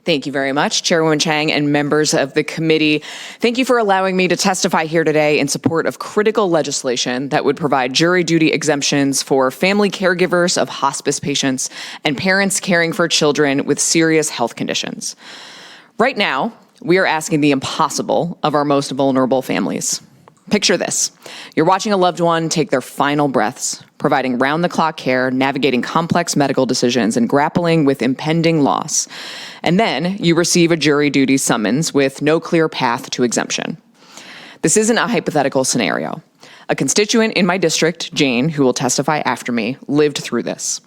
Thank you very much, Chairwoman Chang and members of the committee. Thank you for allowing me to testify here today in support of critical legislation that would provide jury duty exemptions for family caregivers of hospice patients and parents caring for children with serious health conditions. Right now, we are asking the impossible of our most vulnerable families. Picture this. You're watching a loved one take their final breaths, providing round-the-clock care, navigating complex medical decisions, and grappling with impending loss. And then you receive a jury duty summons with no clear path to exemption. This isn't a hypothetical scenario. A constituent in my district, Jane, who will testify after me, lived through this.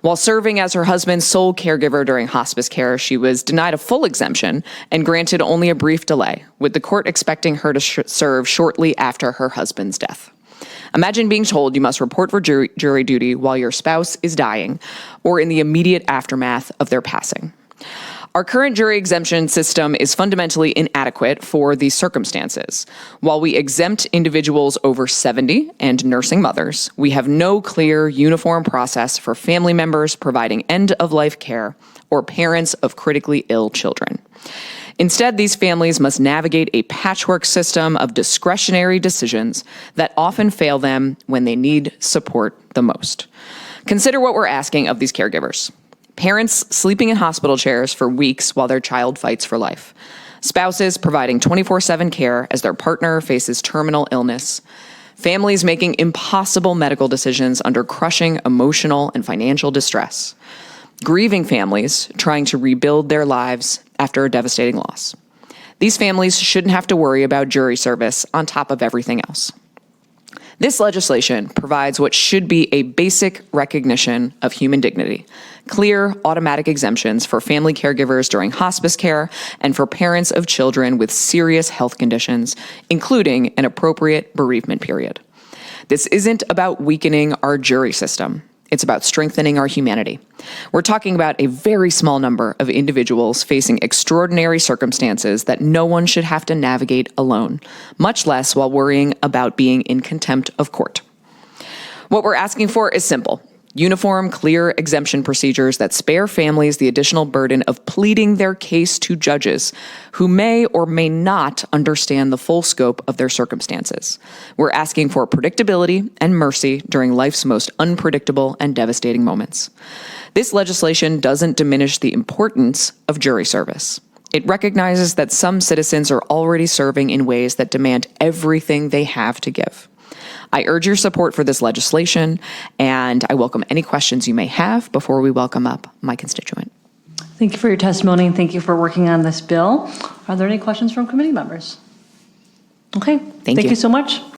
While serving as her husband's sole caregiver during hospice care, she was denied a full exemption and granted only a brief delay, with the court expecting her to serve shortly after her husband's death. Imagine being told you must report for jury duty while your spouse is dying or in the immediate aftermath of their passing. Our current jury exemption system is fundamentally inadequate for these circumstances. While we exempt individuals over 70 and nursing mothers, we have no clear, uniform process for family members providing end-of-life care or parents of critically ill children. Instead, these families must navigate a patchwork system of discretionary decisions that often fail them when they need support the most. Consider what we're asking of these caregivers. Parents sleeping in hospital chairs for weeks while their child fights for life. Spouses providing 24/7 care as their partner faces terminal illness. Families making impossible medical decisions under crushing emotional and financial distress. Grieving families trying to rebuild their lives after a devastating loss. These families shouldn't have to worry about jury service on top of everything else. This legislation provides what should be a basic recognition of human dignity, clear automatic exemptions for family caregivers during hospice care and for parents of children with serious health conditions, including an appropriate bereavement period. This isn't about weakening our jury system. It's about strengthening our humanity. We're talking about a very small number of individuals facing extraordinary circumstances that no one should have to navigate alone, much less while worrying about being in contempt of court. What we're asking for is simple. Uniform, clear exemption procedures that spare families the additional burden of pleading their case to judges who may or may not understand the full scope of their circumstances. We're asking for predictability and mercy during life's most unpredictable and devastating moments. This legislation doesn't diminish the importance of jury service. It recognizes that some citizens are already serving in ways that demand everything they have to give. I urge your support for this legislation, and I welcome any questions you may have before we welcome up my constituent. Thank you for your testimony, and thank you for working on this bill. Are there any questions from committee members? Okay, thank you so much.